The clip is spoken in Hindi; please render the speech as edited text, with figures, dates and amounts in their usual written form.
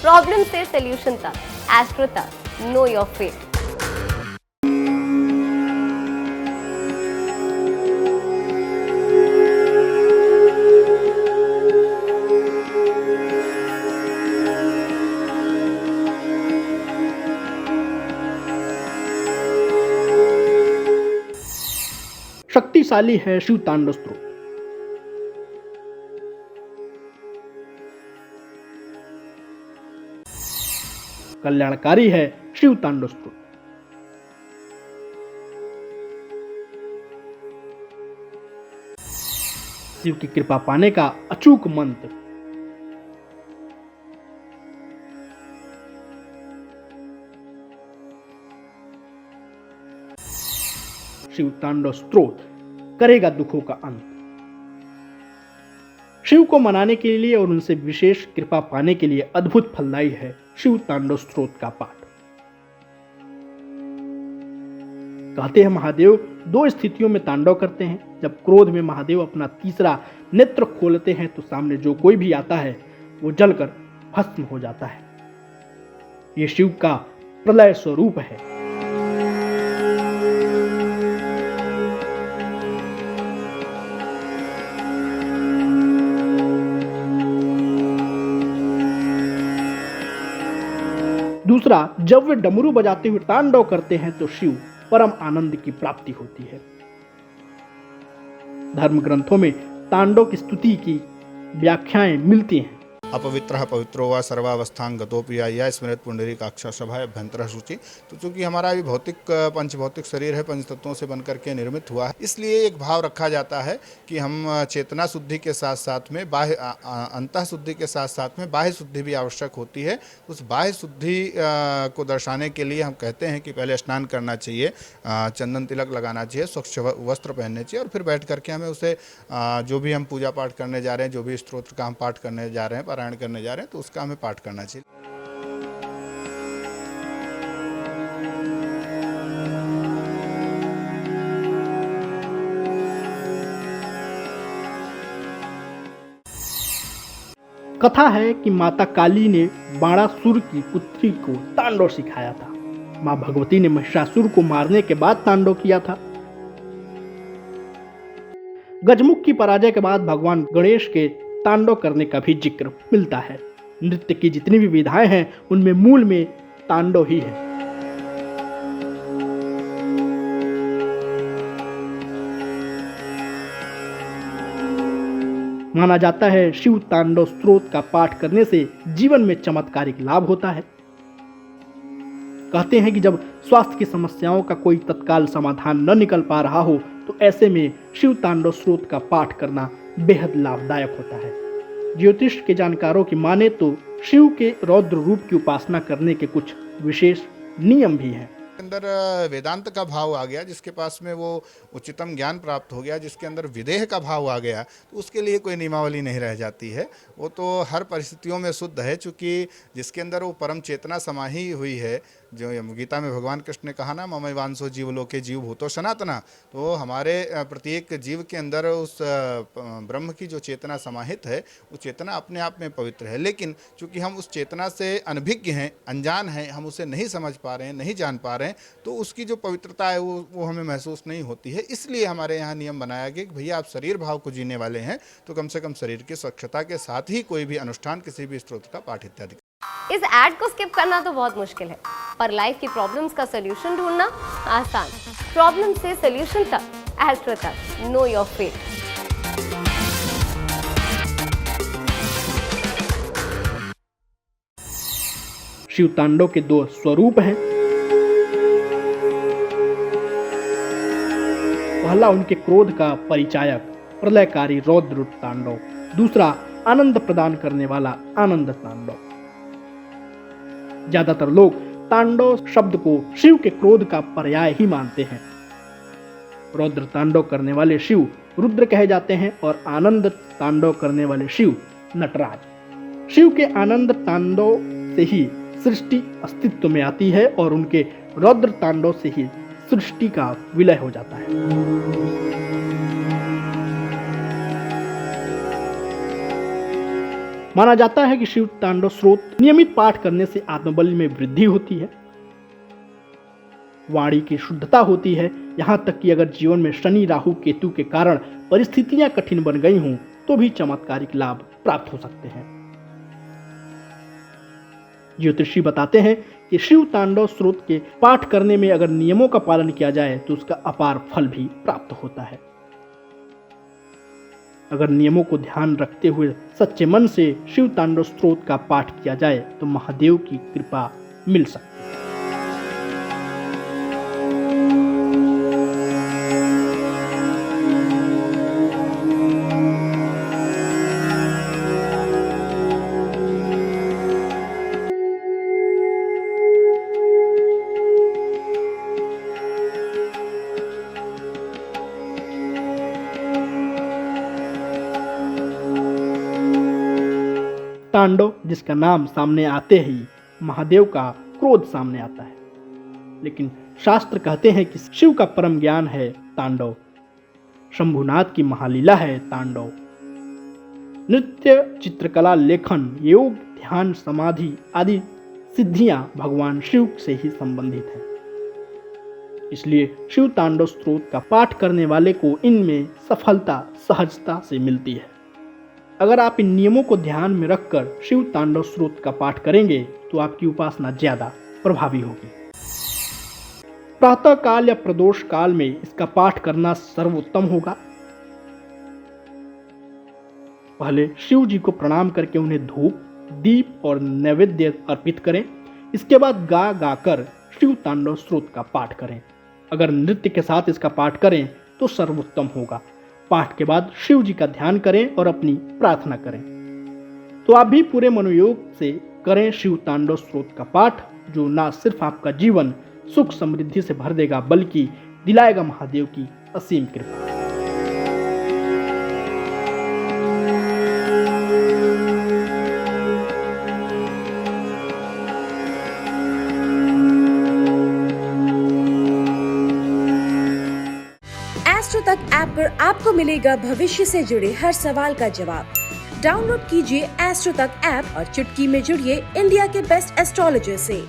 प्रॉब्लम से सोल्यूशन तक, एस्ट्रो तक, नो योर फेट। शक्तिशाली है शिव तांडव स्त्रोत। कल्याणकारी है शिव तांडव स्त्रोत। शिव की कृपा पाने का अचूक मंत्र। शिव तांडव स्त्रोत करेगा दुखों का अंत। शिव को मनाने के लिए और उनसे विशेष कृपा पाने के लिए अद्भुत फलदायी है शिव तांडव स्त्रोत का पाठ। कहते हैं महादेव दो स्थितियों में तांडव करते हैं। जब क्रोध में महादेव अपना तीसरा नेत्र खोलते हैं तो सामने जो कोई भी आता है वो जलकर भस्म हो जाता है। ये शिव का प्रलय स्वरूप है। दूसरा, जब वे डमरू बजाते हुए तांडव करते हैं तो शिव परम आनंद की प्राप्ति होती है। धर्म ग्रंथों में तांडव की स्तुति की व्याख्याएं मिलती हैं। अपवित्रः पवित्रो वा सर्वावस्थां गतोऽपि या स्मृत पुंडरीकाक्ष सभाय अभ्यंतरः शुचि। तो चूंकि हमारा अभी भौतिक पंचभौतिक शरीर है, पंच तत्वों से बनकर के निर्मित हुआ है, इसलिए एक भाव रखा जाता है कि हम चेतना शुद्धि के साथ साथ में बाह्य अंतः शुद्धि के साथ साथ में बाह्य शुद्धि भी आवश्यक होती है। उस बाह्य शुद्धि को दर्शाने के लिए हम कहते हैं कि पहले स्नान करना चाहिए, चंदन तिलक लगाना चाहिए, स्वच्छ वस्त्र पहनने चाहिए और फिर बैठ करके हमें उसे जो भी हम पूजा पाठ करने जा रहे हैं, जो भी स्तोत्र का हम पाठ करने जा रहे हैं, पारायण करने जा रहे हैं, तो उसका हमें पाठ करना चाहिए। कथा है कि माता काली ने बाणासुर की पुत्री को तांडव सिखाया था। मां भगवती ने महिषासुर को मारने के बाद तांडव किया था। गजमुख की पराजय के बाद भगवान गणेश के तांडव करने का भी जिक्र मिलता है। नृत्य की जितनी भी विधाएं हैं उनमें मूल में तांडव ही है। माना जाता है शिव तांडव स्त्रोत का पाठ करने से जीवन में चमत्कारिक लाभ होता है। कहते हैं कि जब स्वास्थ्य की समस्याओं का कोई तत्काल समाधान न निकल पा रहा हो तो ऐसे में शिव तांडव स्त्रोत का पाठ करना बेहद लाभदायक होता है। ज्योतिष के जानकारों की माने तो शिव के रौद्र रूप की उपासना करने के कुछ विशेष नियम भी हैं। अंदर वेदांत का भाव आ गया, जिसके पास में वो उच्चतम ज्ञान प्राप्त हो गया, जिसके अंदर विदेह का भाव आ गया, तो उसके लिए कोई नियमावली नहीं रह जाती है। वो तो हर परिस्थितियों में शुद्ध है, चूँकि जिसके अंदर वो परम चेतना समाही हुई है। जो गीता में भगवान कृष्ण ने कहा ना, ममैवांसो जीवलोके जीव भूतो सनातना, तो हमारे प्रत्येक जीव के अंदर उस ब्रह्म की जो चेतना समाहित है, वो चेतना अपने आप में पवित्र है। लेकिन चूँकि हम उस चेतना से अनभिज्ञ हैं, अनजान हैं, हम उसे नहीं समझ पा रहे हैं, नहीं जान पा रहे हैं, तो उसकी जो पवित्रता है वो हमें महसूस नहीं होती है। इसलिए हमारे यहाँ नियम बनाया गया कि भैया आप शरीर भाव को जीने वाले हैं तो कम से कम शरीर की स्वच्छता के साथ ही कोई भी अनुष्ठान, किसी भी स्तोत्र का पाठ इत्यादि। इस ऐड को स्किप करना तो बहुत मुश्किल है, पर लाइफ की प्रॉब्लम्स का सोल्यूशन ढूंढना आसान। प्रॉब्लम से सोल्यूशन तक, एस्ट्रो तक, नो योर फेट। शिव तांडव के दो स्वरूप हैं। पहला उनके क्रोध का परिचायक प्रलयकारी रौद्र तांडव, दूसरा आनंद प्रदान करने वाला आनंद तांडव। ज्यादातर लोग तांडव शब्द को शिव के क्रोध का पर्याय ही मानते हैं। रौद्र तांडव करने वाले शिव रुद्र कहे जाते हैं और आनंद तांडव करने वाले शिव नटराज। शिव के आनंद तांडव से ही सृष्टि अस्तित्व में आती है और उनके रौद्र तांडव से ही सृष्टि का विलय हो जाता है। माना जाता है कि शिव तांडव स्त्रोत नियमित पाठ करने से आत्मबल में वृद्धि होती है, वाणी की शुद्धता होती है। यहाँ तक कि अगर जीवन में शनि राहु केतु के कारण परिस्थितियां कठिन बन गई हों तो भी चमत्कारिक लाभ प्राप्त हो सकते हैं। ज्योतिषी बताते हैं कि शिव तांडव स्त्रोत के पाठ करने में अगर नियमों का पालन किया जाए तो उसका अपार फल भी प्राप्त होता है। अगर नियमों को ध्यान रखते हुए सच्चे मन से शिव तांडव स्त्रोत का पाठ किया जाए तो महादेव की कृपा मिल सकती है। तांडव जिसका नाम सामने आते ही महादेव का क्रोध सामने आता है, लेकिन शास्त्र कहते हैं कि शिव का परम ज्ञान है तांडव, शंभुनाथ की महालीला है तांडव। नृत्य, चित्रकला, लेखन, योग, ध्यान, समाधि आदि सिद्धियां भगवान शिव से ही संबंधित हैं। इसलिए शिव तांडव स्त्रोत का पाठ करने वाले को इनमें सफलता सहजता से मिलती है। अगर आप इन नियमों को ध्यान में रखकर शिव तांडव स्त्रोत का पाठ करेंगे तो आपकी उपासना ज्यादा प्रभावी होगी। प्रातः काल या प्रदोष काल में इसका पाठ करना सर्वोत्तम होगा। पहले शिव जी को प्रणाम करके उन्हें धूप, दीप और नैवेद्य अर्पित करें। इसके बाद गा गाकर शिव तांडव स्त्रोत का पाठ करें। अगर नृत्य के साथ इसका पाठ करें तो सर्वोत्तम होगा। पाठ के बाद शिव जी का ध्यान करें और अपनी प्रार्थना करें। तो आप भी पूरे मनोयोग से करें शिव तांडव स्त्रोत का पाठ, जो ना सिर्फ आपका जीवन सुख समृद्धि से भर देगा बल्कि दिलाएगा महादेव की असीम कृपा। एस्ट्रो तक ऐप पर आपको मिलेगा भविष्य से जुड़े हर सवाल का जवाब। डाउनलोड कीजिए एस्ट्रो तक ऐप और चुटकी में जुड़िए इंडिया के बेस्ट एस्ट्रोलॉजर से।